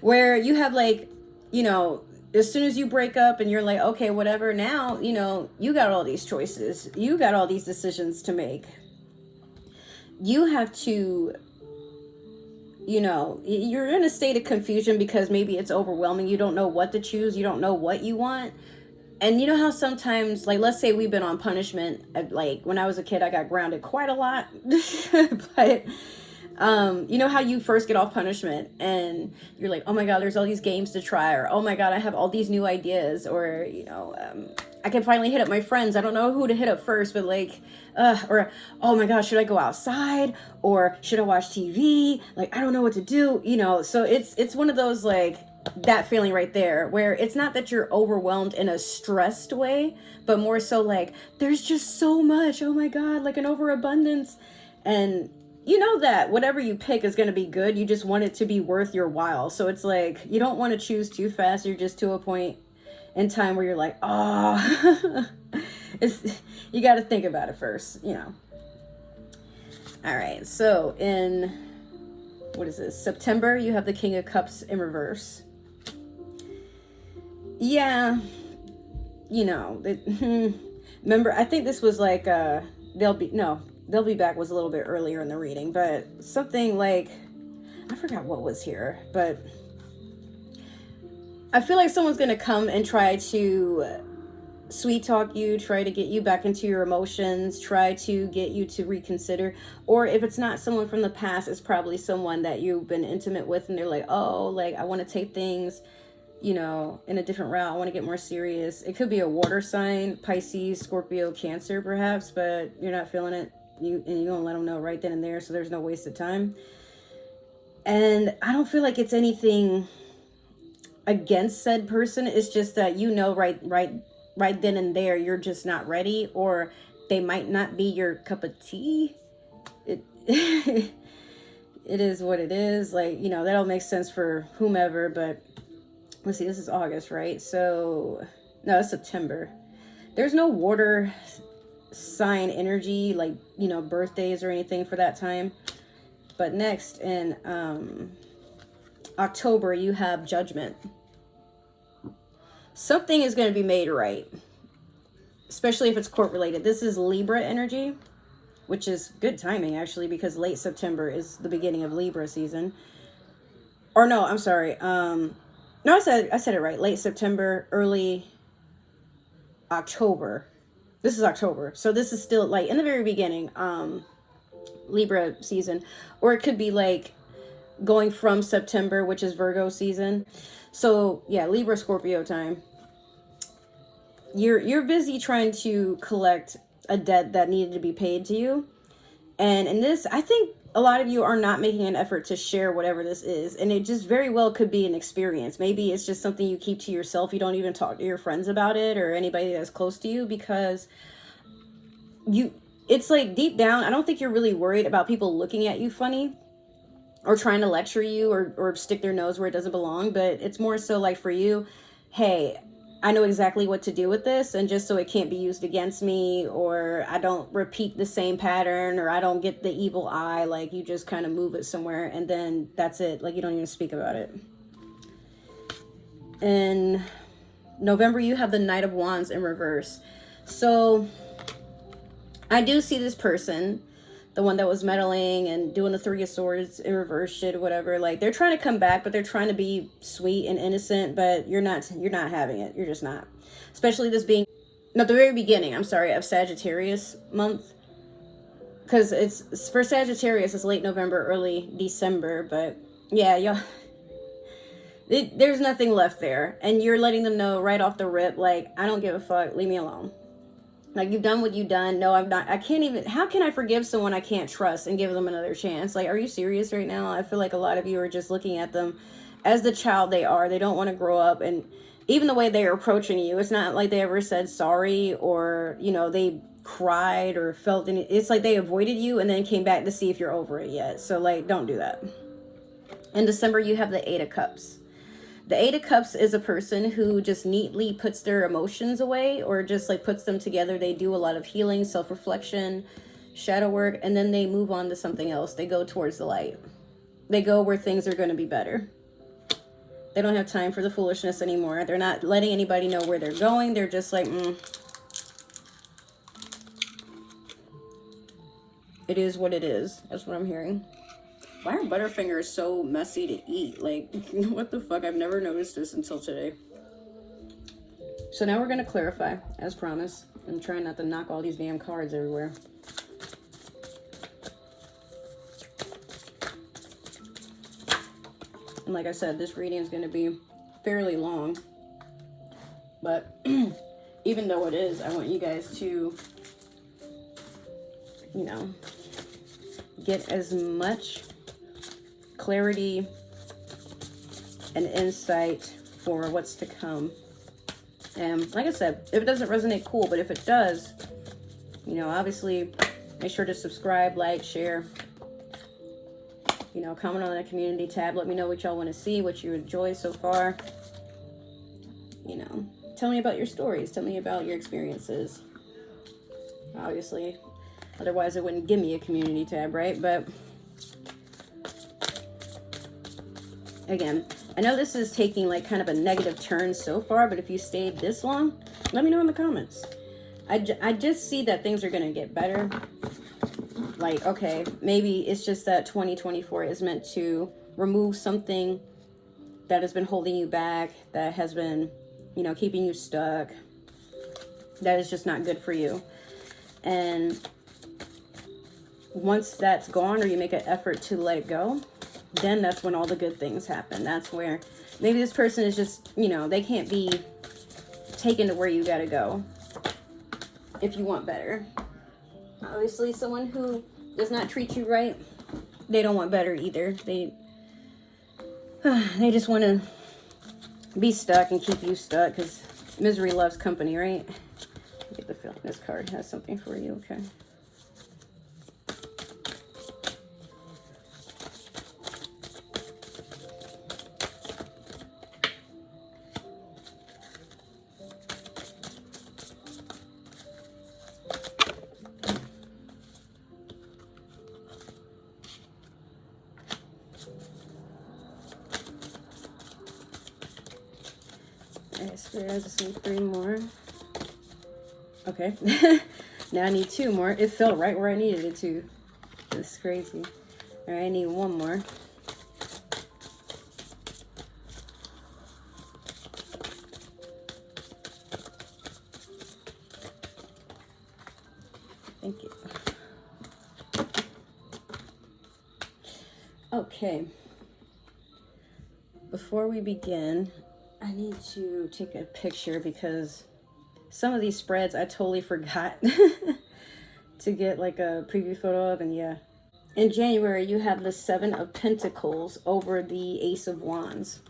Where you have like, you know, as soon as you break up and you're like, okay, whatever, now, you know, you got all these choices. You got all these decisions to make. You have to, you know, you're in a state of confusion because maybe it's overwhelming. You don't know what to choose. You don't know what you want. And you know how sometimes, like, let's say we've been on punishment. Like, when I was a kid, I got grounded quite a lot. But, you know how you first get off punishment and you're like, oh my God, there's all these games to try. Or, oh my God, I have all these new ideas. Or, you know, I can finally hit up my friends. I don't know who to hit up first, but like, or, oh my gosh, should I go outside? Or should I watch TV? Like, I don't know what to do. You know, so it's one of those, like, that feeling right there where it's not that you're overwhelmed in a stressed way, but more so like there's just so much, oh my God, like an overabundance. And you know that whatever you pick is going to be good. You just want it to be worth your while. So it's like you don't want to choose too fast. You're just to a point in time where you're like, oh, you got to think about it first, you know. All right, so in what is this, September, you have the King of Cups in reverse. Yeah, you know, remember, I think this was like, They'll Be Back was a little bit earlier in the reading, but something like, I forgot what was here, but I feel like someone's going to come and try to sweet talk you, try to get you back into your emotions, try to get you to reconsider. Or if it's not someone from the past, it's probably someone that you've been intimate with and they're like, oh, like I want to take things, you know, in a different route. I want to get more serious. It could be a water sign, Pisces, Scorpio, Cancer perhaps, but you're not feeling it. You're gonna let them know right then and there, so there's no waste of time. And I don't feel like it's anything against said person. It's just that, you know, right then and there, you're just not ready, or they might not be your cup of tea. It it is what it is. Like, you know, that'll make sense for whomever, but let's see, this is August, right? So no, it's September. There's no water sign energy, like, you know, birthdays or anything for that time. But next in October, you have Judgment. Something is going to be made right, especially if it's court related. This is Libra energy, which is good timing actually, because late September is the beginning of Libra season. Or no, I'm sorry. No, I said it right. Late September, early October. This is October. So this is still like in the very beginning, Libra season. Or it could be like going from September, which is Virgo season. So yeah, Libra, Scorpio time. You're busy trying to collect a debt that needed to be paid to you. And in this, I think a lot of you are not making an effort to share whatever this is. And it just very well could be an experience. Maybe it's just something you keep to yourself. You don't even talk to your friends about it or anybody that's close to you, because it's like deep down, I don't think you're really worried about people looking at you funny or trying to lecture you or stick their nose where it doesn't belong. But it's more so like for you, hey, I know exactly what to do with this, and just so it can't be used against me, or I don't repeat the same pattern, or I don't get the evil eye, like you just kind of move it somewhere and then that's it. Like you don't even speak about it. In November, you have the Knight of Wands in reverse. So I do see this person, the one that was meddling and doing the Three of Swords in reverse shit or whatever, like they're trying to come back, but they're trying to be sweet and innocent, but you're not having it. You're just not. Especially this being at the very beginning, I'm sorry, of Sagittarius month. Because it's for Sagittarius, it's late November, early December, but yeah, y'all, there's nothing left there. And you're letting them know right off the rip, like, I don't give a fuck, leave me alone. Like, you've done what you've done. No, I'm not. I can't even. How can I forgive someone I can't trust and give them another chance? Like, are you serious right now? I feel like a lot of you are just looking at them as the child they are. They don't want to grow up. And even the way they are approaching you, it's not like they ever said sorry or, you know, they cried or felt any. It's like they avoided you and then came back to see if you're over it yet. So, like, don't do that. In December, you have the Eight of Cups. The Eight of Cups is a person who just neatly puts their emotions away or just like puts them together. They do a lot of healing, self-reflection, shadow work, and then they move on to something else. They go towards the light. They go where things are going to be better. They don't have time for the foolishness anymore. They're not letting anybody know where they're going. They're just like, it is what it is. That's what I'm hearing. Why are Butterfingers so messy to eat? Like, what the fuck? I've never noticed this until today. So now we're going to clarify, as promised. I'm trying not to knock all these damn cards everywhere. And like I said, this reading is going to be fairly long. But even though it is, I want you guys to, you know, get as much clarity and insight for what's to come. And like I said, if it doesn't resonate, cool. But if it does, you know, obviously make sure to subscribe, like, share, you know, comment on the community tab. Let me know what y'all want to see, what you enjoy so far. You know, tell me about your stories. Tell me about your experiences. Obviously, otherwise it wouldn't give me a community tab, right? But again, I know this is taking like kind of a negative turn so far, but if you stayed this long, let me know in the comments. I just see that things are going to get better. Like, okay, maybe it's just that 2024 is meant to remove something that has been holding you back, that has been, you know, keeping you stuck. that is just not good for you. And once that's gone, or you make an effort to let it go, then that's when all the good things happen. That's where maybe this person is just, you know, they can't be taken to where you gotta go if you want better. Obviously, someone who does not treat you right, they don't want better either. They just want to be stuck and keep you stuck, because misery loves company, right? I get the feeling this card has something for you. Okay. Spirit, I just need 3 more. Okay. Now I need 2 more. It fell right where I needed it to. This is crazy. All right, I need 1 more. Thank you. Okay. Before we begin, I need to take a picture, because some of these spreads I totally forgot to get like a preview photo of. And yeah, in January you have the 7 of Pentacles over the Ace of Wands.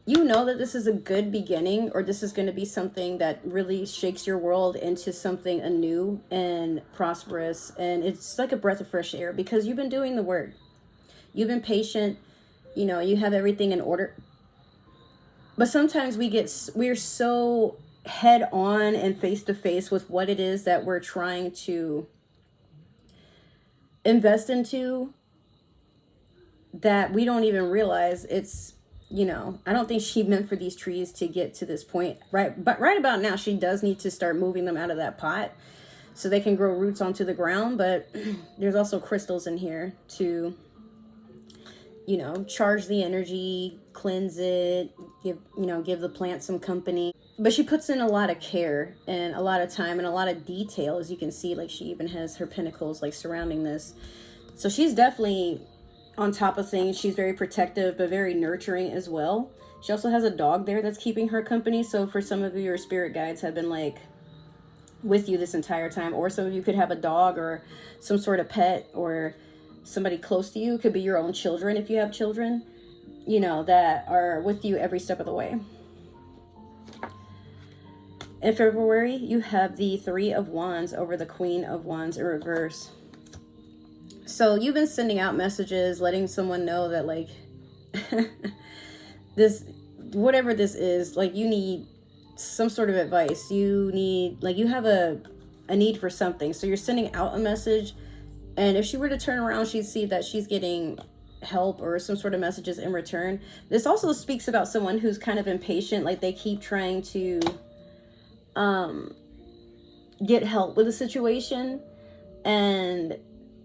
You know that this is a good beginning, or this is going to be something that really shakes your world into something anew and prosperous. And it's like a breath of fresh air, because you've been doing the work. You've been patient. You know, you have everything in order. But sometimes we're so head on and face to face with what it is that we're trying to invest into, that we don't even realize it's, you know, I don't think she meant for these trees to get to this point, right? But right about now, she does need to start moving them out of that pot so they can grow roots onto the ground. But there's also crystals in here to, you know, charge the energy, cleanse it, give the plant some company. But she puts in a lot of care and a lot of time and a lot of detail, as you can see. Like, she even has her pinnacles like surrounding this. So she's definitely on top of things. She's very protective, but very nurturing as well. She also has a dog there that's keeping her company. So for some of you, your spirit guides have been like with you this entire time. Or some of you could have a dog or some sort of pet, or somebody close to you. It could be your own children if you have children, you know, that are with you every step of the way. In February, you have the 3 of Wands over the Queen of Wands in reverse. So you've been sending out messages, letting someone know that, like, this, whatever this is, like, you need some sort of advice. You need, like, you have a need for something. So you're sending out a message. And if she were to turn around, she'd see that she's getting help or some sort of messages in return. This also speaks about someone who's kind of impatient. Like, they keep trying to get help with a situation and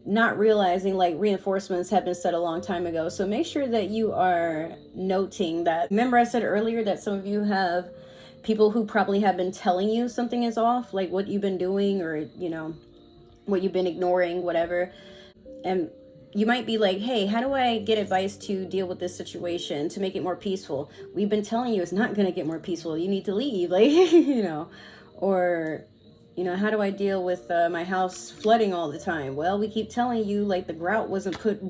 not realizing, like, reinforcements have been set a long time ago. So make sure that you are noting that. Remember I said earlier that some of you have people who probably have been telling you something is off, like what you've been doing, or, you know, what you've been ignoring, whatever. And you might be like, hey, how do I get advice to deal with this situation to make it more peaceful? We've been telling you it's not going to get more peaceful. You need to leave, like, you know. Or, you know, how do I deal with my house flooding all the time? Well, we keep telling you, like, the grout wasn't put,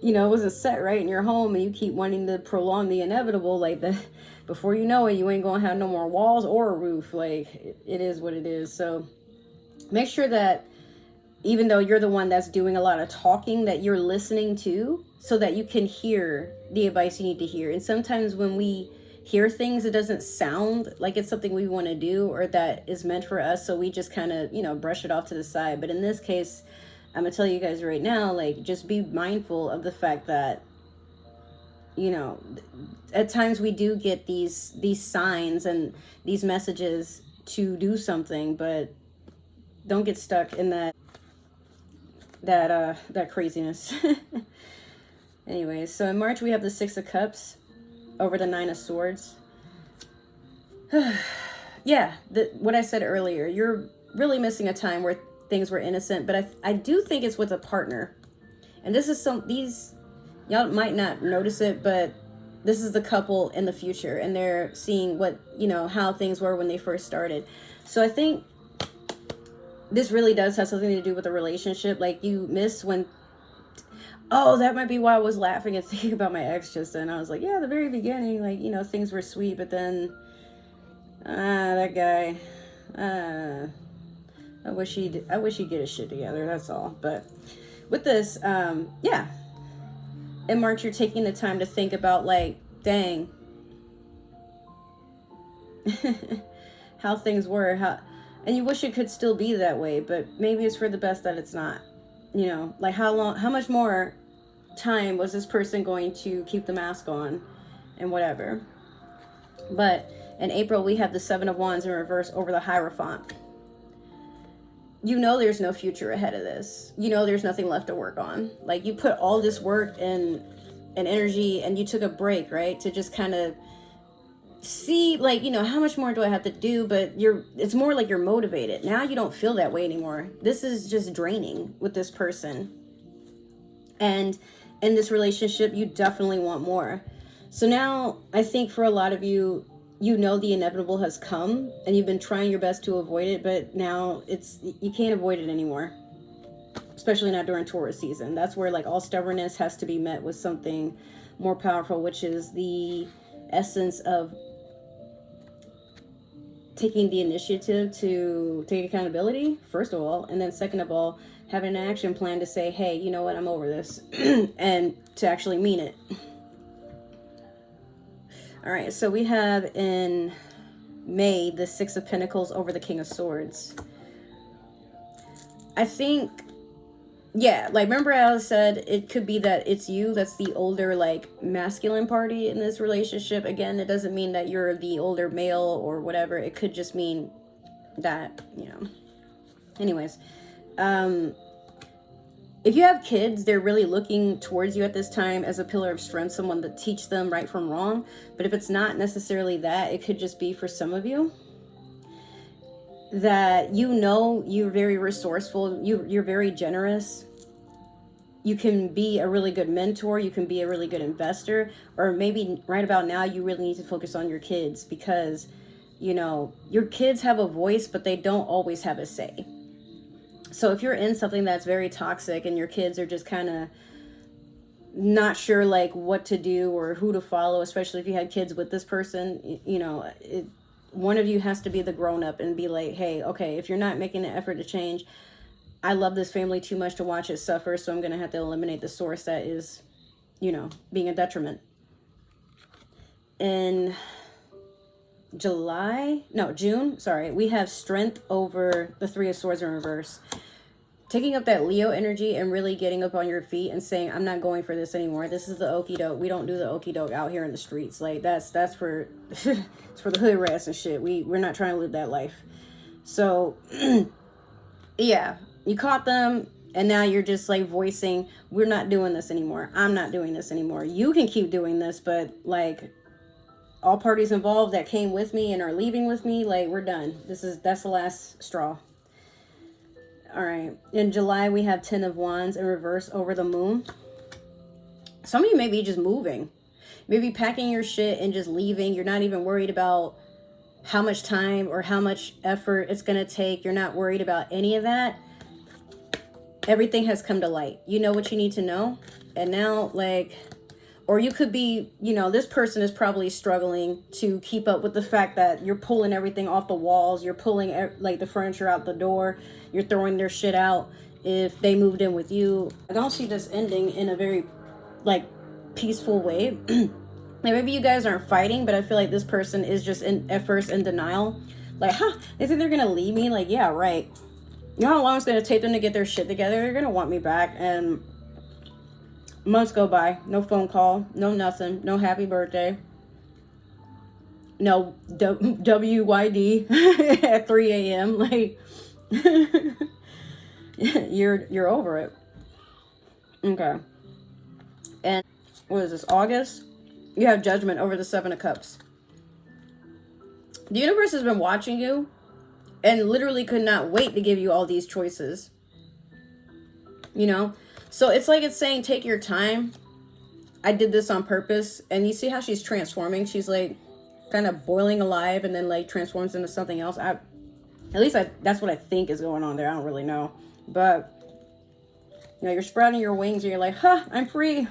you know, it wasn't set right in your home, and you keep wanting to prolong the inevitable. Like, before you know it, you ain't going to have no more walls or a roof. Like, it is what it is. So make sure that even though you're the one that's doing a lot of talking, that you're listening to, so that you can hear the advice you need to hear. And sometimes when we hear things, it doesn't sound like it's something we want to do or that is meant for us. So we just kind of, you know, brush it off to the side. But in this case, I'm going to tell you guys right now, like, just be mindful of the fact that, you know, at times we do get these signs and these messages to do something, but don't get stuck in that craziness. Anyways, so in March we have the 6 of Cups over the 9 of Swords. yeah, what I said earlier, you're really missing a time where things were innocent, but I do think it's with a partner. And this is y'all might not notice it, but this is the couple in the future, and they're seeing what, how things were when they first started. So I think this really does have something to do with a relationship. Like, you miss when, oh, that might be why I was laughing and thinking about my ex just then. I was like, yeah, the very beginning, like, things were sweet, but then, that guy, I wish he'd get his shit together. That's all. But with this, yeah, in March, you're taking the time to think about, like, dang, how things were, and you wish it could still be that way, but maybe it's for the best that it's not. Like, how much more time was this person going to keep the mask on and whatever. But in April, we have the Seven of Wands in reverse over the Hierophant. There's no future ahead of this. There's nothing left to work on. Like, you put all this work and energy, and you took a break, right, to just kind of see, like, how much more do I have to do? But it's more like you're motivated. Now you don't feel that way anymore. This is just draining with this person. And in this relationship, you definitely want more. So now I think for a lot of you, the inevitable has come, and you've been trying your best to avoid it, but now you can't avoid it anymore. Especially not during Taurus season. That's where, like, all stubbornness has to be met with something more powerful, which is the essence of taking the initiative to take accountability, first of all, and then second of all, having an action plan to say, hey, you know what, I'm over this, and to actually mean it. All right, so we have in May the Six of Pentacles over the King of Swords. I think, yeah, like, remember I said it could be that it's you that's the older, like, masculine party in this relationship. Again, it doesn't mean that you're the older male or whatever. It could just mean that, anyways, if you have kids, they're really looking towards you at this time as a pillar of strength, someone to teach them right from wrong. But if it's not necessarily that, it could just be for some of you that you're very resourceful, you're very generous, you can be a really good mentor, you can be a really good investor, or maybe right about now you really need to focus on your kids, because your kids have a voice, but they don't always have a say. So if you're in something that's very toxic and your kids are just kind of not sure, like, what to do or who to follow, especially if you had kids with this person, one of you has to be the grown-up and be like, hey, okay, if you're not making an effort to change, I love this family too much to watch it suffer, so I'm going to have to eliminate the source that is, being a detriment. In June, we have Strength over the Three of Swords in reverse. Taking up that Leo energy and really getting up on your feet and saying, I'm not going for this anymore. This is the okie doke. We don't do the okie doke out here in the streets. Like, that's for it's for the hood rats and shit. We're not trying to live that life. So yeah, you caught them, and now you're just, like, voicing, we're not doing this anymore. I'm not doing this anymore. You can keep doing this, but, like, all parties involved that came with me and are leaving with me, like, we're done. That's the last straw. All right. In July, we have 10 of Wands in reverse over the Moon. Some of you may be just moving. Maybe packing your shit and just leaving. You're not even worried about how much time or how much effort it's going to take. You're not worried about any of that. Everything has come to light. You know what you need to know. And now, like, or you could be, this person is probably struggling to keep up with the fact that you're pulling everything off the walls. You're pulling, like, the furniture out the door. You're throwing their shit out if they moved in with you. I don't see this ending in a very, like, peaceful way. Like, maybe you guys aren't fighting, but I feel like this person is just at first in denial. Like, they think they're going to leave me? Like, yeah, right. You know how long it's going to take them to get their shit together? They're going to want me back, and months go by, no phone call, no nothing, no happy birthday, no WYD at 3 a.m. Like, you're over it. Okay. And what is this, August? You have Judgment over the Seven of Cups. The universe has been watching you and literally could not wait to give you all these choices. You know? So it's like it's saying, take your time. I did this on purpose. And you see how she's transforming? She's like kind of boiling alive and then like transforms into something else. That's what I think is going on there. I don't really know. But, you know, you're spreading your wings and you're like, I'm free.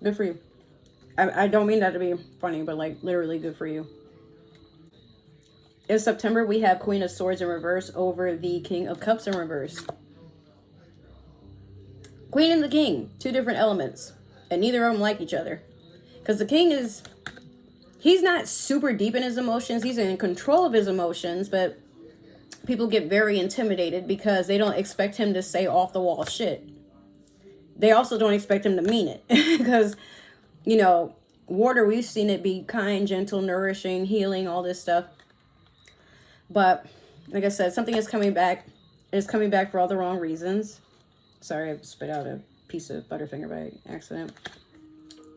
Good for you. I don't mean that to be funny, but like literally good for you. In September, we have Queen of Swords in reverse over the King of Cups in reverse. Queen and the King, two different elements. And neither of them like each other. Because the King he's not super deep in his emotions. He's in control of his emotions, but people get very intimidated because they don't expect him to say off the wall shit. They also don't expect him to mean it. Because, you know, water, we've seen it be kind, gentle, nourishing, healing, all this stuff. But like I said, something is coming back. It's coming back for all the wrong reasons. Sorry, I spit out a piece of Butterfinger by accident.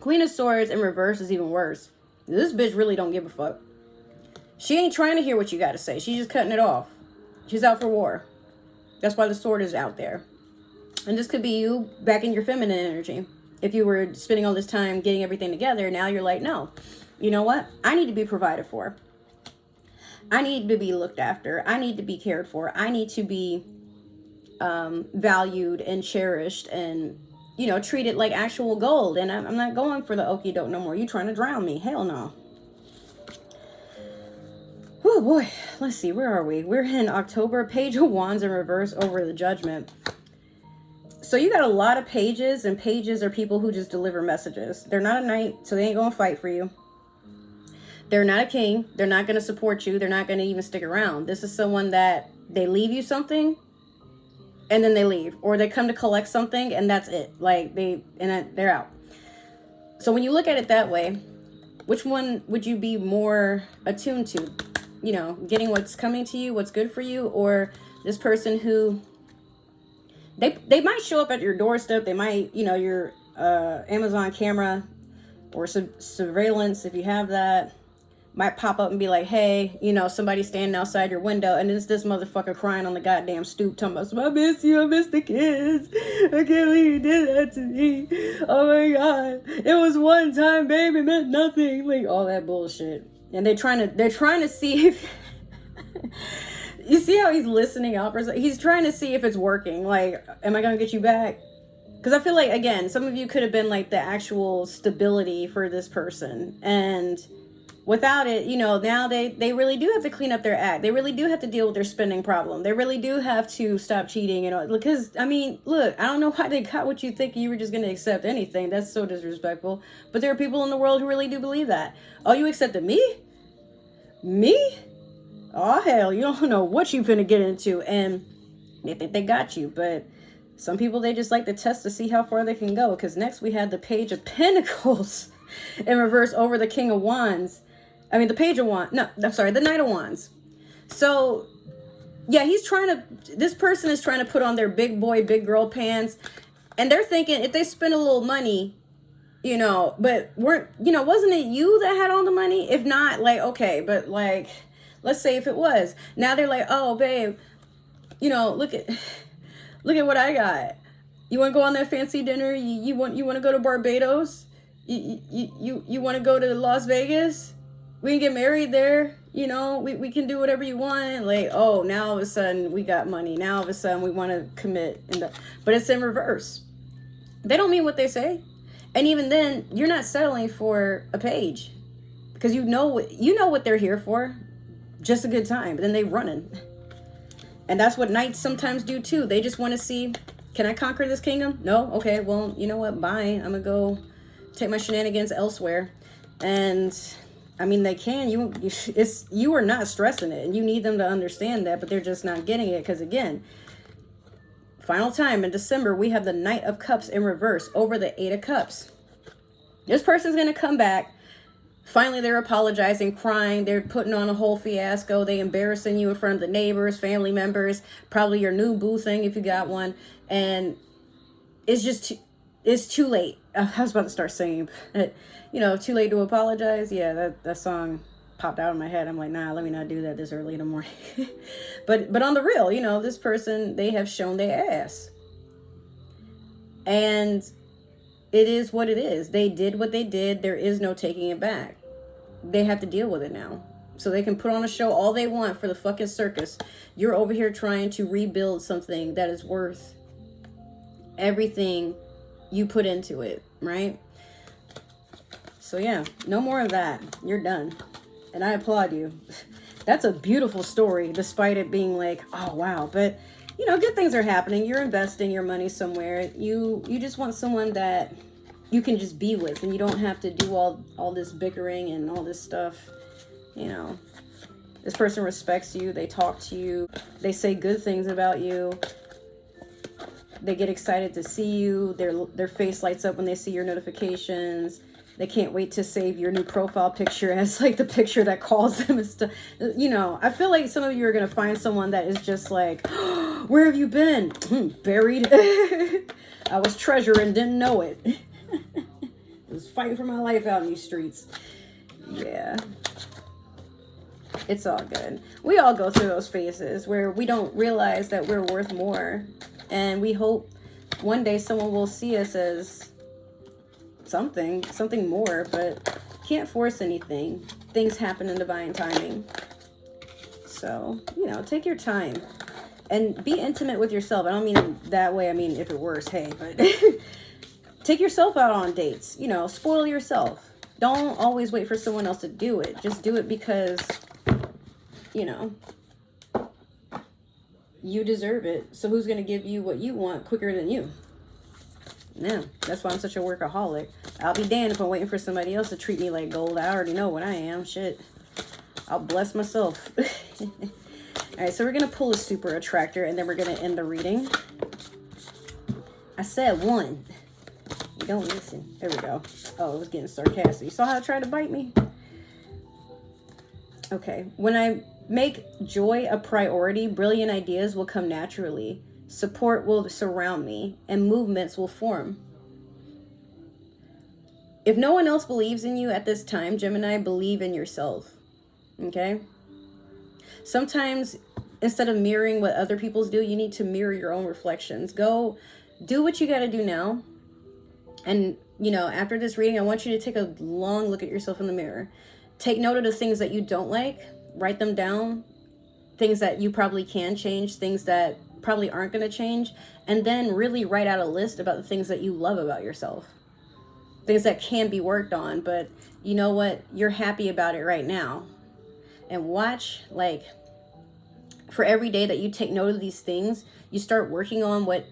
Queen of Swords in reverse is even worse. This bitch really don't give a fuck. She ain't trying to hear what you got to say. She's just cutting it off. She's out for war. That's why the sword is out there. And this could be you back in your feminine energy. If you were spending all this time getting everything together, now you're like, no, you know what? I need to be provided for. I need to be looked after. I need to be cared for. I need to be valued and cherished and, you know, treated like actual gold. And I'm not going for the okie doke no more. You trying to drown me. Hell no. Oh boy. Let's see. Where are we? We're in October. Page of Wands in reverse over the Judgment. So you got a lot of pages, and pages are people who just deliver messages. They're not a knight, so they ain't going to fight for you. They're not a king. They're not going to support you. They're not going to even stick around. This is someone that they leave you something and then they leave, or they come to collect something and that's it. Like they're out. So when you look at it that way, which one would you be more attuned to? You know, getting what's coming to you, what's good for you, or this person who they might show up at your doorstep. They might, you know, your Amazon camera or surveillance, if you have that, might pop up and be like, hey, you know, somebody standing outside your window, and it's this motherfucker crying on the goddamn stoop talking about, I miss you, I miss the kids, I can't believe you did that to me, oh my god, it was one time, baby, meant nothing, like all that bullshit. And they're trying to see if you see how he's listening out for, he's trying to see if it's working, like, am I gonna get you back? Because I feel like, again, some of you could have been like the actual stability for this person, and without it, you know, now they really do have to clean up their act. They really do have to deal with their spending problem. They really do have to stop cheating, you know, because, I mean, look, I don't know why they got what you think you were just going to accept anything. That's so disrespectful. But there are people in the world who really do believe that. Oh, you accepted me? Me? Oh, hell, you don't know what you finna get into. And they think they got you. But some people, they just like to test to see how far they can go. Because next we had the Page of Pentacles in reverse over the King of Wands. I mean, the Page of Wands. No, I'm sorry, the Knight of Wands. So, yeah, this person is trying to put on their big boy, big girl pants. And they're thinking if they spend a little money, you know, but wasn't it you that had all the money? If not, like, okay, but like, let's say if it was. Now they're like, oh, babe, you know, look at what I got. You want to go on that fancy dinner? You want to go to Barbados? You want to go to Las Vegas? We can get married there, you know, we can do whatever you want. Like, oh, now all of a sudden we got money. Now all of a sudden we want to commit. But it's in reverse. They don't mean what they say. And even then, you're not settling for a page. Because you know what they're here for. Just a good time. But then they running. And that's what knights sometimes do too. They just want to see, can I conquer this kingdom? No? Okay, well, you know what? Bye. I'm going to go take my shenanigans elsewhere. And I mean, they can. You are not stressing it, and you need them to understand that, but they're just not getting it. Because again, final time in December, we have the Knight of Cups in reverse over the Eight of Cups. This person's gonna come back. Finally, they're apologizing, crying. They're putting on a whole fiasco. They embarrassing you in front of the neighbors, family members, probably your new boo thing if you got one, and it's too late. I was about to start singing, but, you know, too late to apologize. Yeah, that song popped out of my head. I'm like, nah, let me not do that this early in the morning. but on the real, you know, this person, they have shown their ass. And it is what it is. They did what they did. There is no taking it back. They have to deal with it now. So they can put on a show all they want for the fucking circus. You're over here trying to rebuild something that is worth everything you put into it, right? So yeah, no more of that. You're done. And I applaud you. That's a beautiful story, despite it being like, oh wow. But you know, good things are happening. You're investing your money somewhere. You just want someone that you can just be with, and you don't have to do all this bickering and all this stuff. You know, this person respects you. They talk to you. They say good things about you. They get excited to see you. Their face lights up when they see your notifications. They can't wait to save your new profile picture as like the picture that calls them and stuff. You know, I feel like some of you are going to find someone that is just like, oh, where have you been? Buried. I was treasuring, didn't know it. I was fighting for my life out in these streets. Yeah. It's all good. We all go through those phases where we don't realize that we're worth more. And we hope one day someone will see us as something more, but can't force anything. Things happen in divine timing. So, you know, take your time and be intimate with yourself. I don't mean that way. I mean, if it works, hey, but take yourself out on dates. You know, spoil yourself. Don't always wait for someone else to do it. Just do it because, you know, you deserve it. So who's going to give you what you want quicker than you? Yeah, that's why I'm such a workaholic. I'll be damned if I'm waiting for somebody else to treat me like gold. I already know what I am. Shit. I'll bless myself. All right, so we're going to pull a super attractor, and then we're going to end the reading. I said one. You don't listen. There we go. Oh, it was getting sarcastic. You saw how it tried to bite me? Okay. When I make joy a priority, brilliant ideas will come naturally. Support will surround me, and movements will form. If no one else believes in you at this time, Gemini, believe in yourself. Okay? Sometimes, instead of mirroring what other people do, you need to mirror your own reflections. Go do what you got to do now. And, you know, after this reading, I want you to take a long look at yourself in the mirror. Take note of the things that you don't like. Write them down. Things that you probably can change. Things that probably aren't going to change. And then really write out a list about the things that you love about yourself. Things that can be worked on. But you know what? You're happy about it right now. And watch, like, for every day that you take note of these things, you start working on what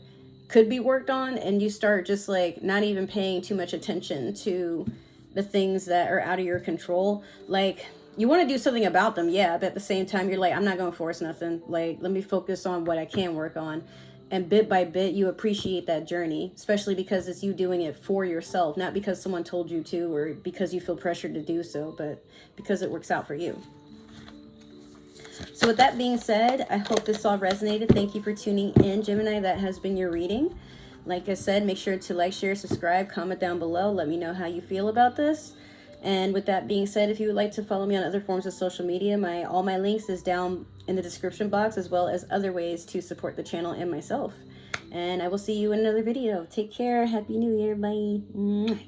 could be worked on, and you start just like not even paying too much attention to the things that are out of your control. Like, you want to do something about them, yeah, but at the same time you're like, I'm not going to force nothing. Like, let me focus on what I can work on. And bit by bit you appreciate that journey, especially because it's you doing it for yourself, not because someone told you to or because you feel pressured to do so, but because it works out for you. So with that being said, I hope this all resonated. Thank you for tuning in, Gemini. That has been your reading. Like I said, make sure to like, share, subscribe, comment down below. Let me know how you feel about this. And with that being said, if you would like to follow me on other forms of social media, all my links is down in the description box, as well as other ways to support the channel and myself. And I will see you in another video. Take care. Happy New Year. Bye.